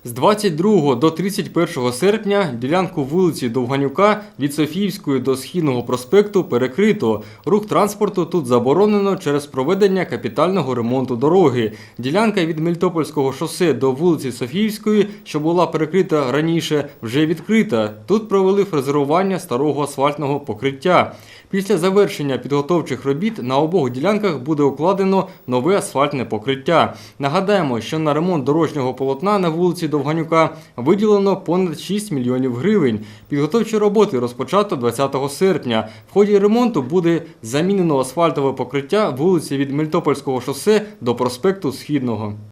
З 22 до 31 серпня ділянку вулиці Довганюка від Софіївської до Східного проспекту перекрито. Рух транспорту тут заборонено через проведення капітального ремонту дороги. Ділянка від Мелітопольського шосе до вулиці Софіївської, що була перекрита раніше, вже відкрита. Тут провели фрезерування старого асфальтного покриття. Після завершення підготовчих робіт на обох ділянках буде укладено нове асфальтне покриття. Нагадаємо, що на ремонт дорожнього полотна на вулиці Довганюка виділено понад 6 мільйонів гривень. Підготовчі роботи розпочато 20 серпня. В ході ремонту буде замінено асфальтове покриття вулиці від Мелітопольського шосе до проспекту Східного.